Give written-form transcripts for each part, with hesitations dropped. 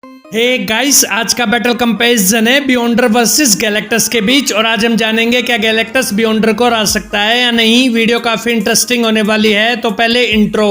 Hey guys, आज का battle comparison है बियॉन्डर वर्सेस गैलेक्टस के बीच और आज हम जानेंगे क्या गैलेक्टस बियॉन्डर को हरा सकता है या नहीं। वीडियो काफी इंटरेस्टिंग होने वाली है। तो पहले इंट्रो।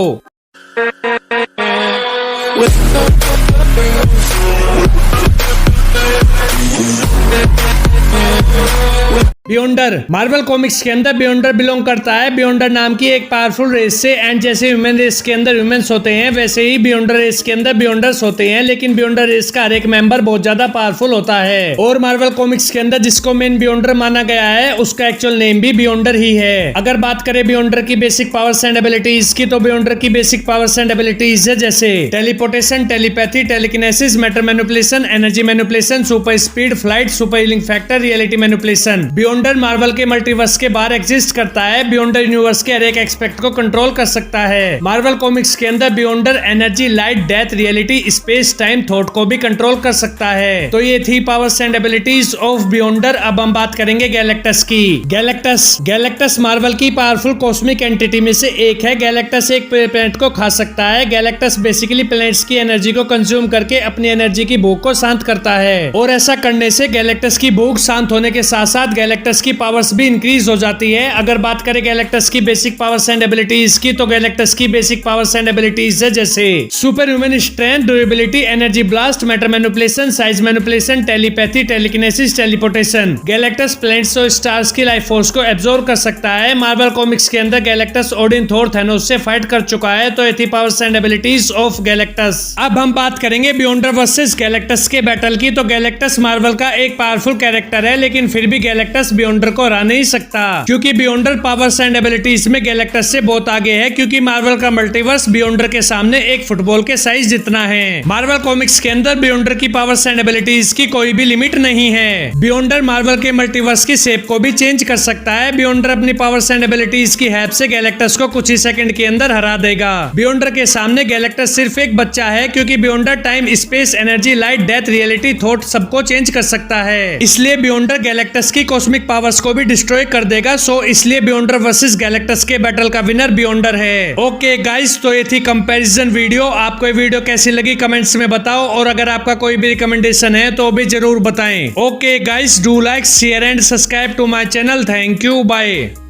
बियॉन्डर मार्वल कॉमिक्स के अंदर बियॉन्डर बिलोंग करता है बियॉन्डर नाम की एक पावरफुल रेस से। एंड जैसे ह्यूमन रेस के अंदर ह्यूमंस होते हैं वैसे ही बियॉन्डर रेस के अंदर बियॉन्डर्स होते हैं, लेकिन बियॉन्डर रेस का हर एक मेंबर बहुत ज्यादा पावरफुल होता है। और मार्वल कॉमिक्स के अंदर जिसको मेन बियॉन्डर माना गया है उसका एक्चुअल नेम भी बियॉन्डर ही है। अगर बात करें बियॉन्डर की बेसिक पावर्स एंड एबिलिटीज की, तो बियॉन्डर की बेसिक पावर्स एंड एबिलिटीज है जैसे teleportation, telepathy, telekinesis, matter manipulation, energy manipulation, super speed, flight, super healing factor, reality manipulation. बियॉन्डर Marvel के मल्टीवर्स के बाहर एग्जिस्ट करता है। बियॉन्डर यूनिवर्स के हर एक एस्पेक्ट को कंट्रोल कर सकता है। मार्वल कॉमिक्स के अंदर बियॉन्डर energy, light, death, reality, space, time, thought को भी कंट्रोल कर सकता है। तो ये थी पावर्स एंड एबिलिटीज ऑफ बियॉन्डर। अब हम बात करेंगे गैलेक्टस की। गैलेक्टस मार्वल की पावरफुल कॉस्मिक एंटिटी में से एक है। गैलेक्टस एक प्लेनेट को खा सकता है। गैलेक्टस बेसिकली प्लेनेट्स की एनर्जी को कंज्यूम करके अपनी एनर्जी की भूख को शांत करता है और ऐसा करने से गैलेक्टस की भूख शांत होने के साथ साथ गैलेक्टस की पावर्स भी इंक्रीज हो जाती है। अगर बात करें गैलेक्टस की बेसिक पावर्स एंड एबिलिटीज की, तो गैलेक्टस की बेसिक पावर्स एंड एबिलिटीज है जैसे super human strength, durability, energy blast, matter manipulation, size manipulation, telepathy, telekinesis, teleportation. Galactus planets और स्टार्स की लाइफ फोर्स को एब्जॉर्ब कर सकता है। मार्वल कॉमिक्स के अंदर गैलेक्टस ओडिन, थोर, थैनोस से फाइट कर चुका है। तो ये थी powers and abilities of Galactus. अब हम बात करेंगे बियॉन्डर वर्सेस गैलेक्टस के बैटल की। तो गैलेक्टस मार्वल का एक पावरफुल कैरेक्टर है, लेकिन फिर भी गैलेक्टस बियॉन्डर को हरा नहीं सकता क्योंकि बियॉन्डर पावर्स एंड एबिलिटीज में गैलेक्टस से बहुत आगे है। क्योंकि मार्वल का मल्टीवर्स बियॉन्डर के सामने एक फुटबॉल के साइज जितना है। मार्वल कॉमिक्स के अंदर बियॉन्डर की पावर्स एंड एबिलिटीज की कोई भी लिमिट नहीं है। बियॉन्डर मार्वल के मल्टीवर्स की शेप को भी चेंज कर सकता है। बियॉन्डर अपनी पावर्स एंड एबिलिटीज की हेल्प से गैलेक्टस को कुछ ही सेकंड के अंदर हरा देगा। बियॉन्डर के सामने गैलेक्टस सिर्फ एक बच्चा है, क्योंकि बियॉन्डर time, space, energy, light, death, reality, thought सबको चेंज कर सकता है। इसलिए बियॉन्डर गैलेक्टस की कॉस्मिक पावर्स को भी डिस्ट्रॉय कर देगा। सो इसलिए बियॉन्डर वर्सेस गैलेक्टस के बैटल का विनर बियॉन्डर है। ओके गाइस, तो ये थी कंपैरिजन वीडियो। आपको ये वीडियो कैसी लगी कमेंट्स में बताओ और अगर आपका कोई भी रिकमेंडेशन है तो भी जरूर बताएं। Okay guys, do like, share and subscribe to my channel. Thank you, bye.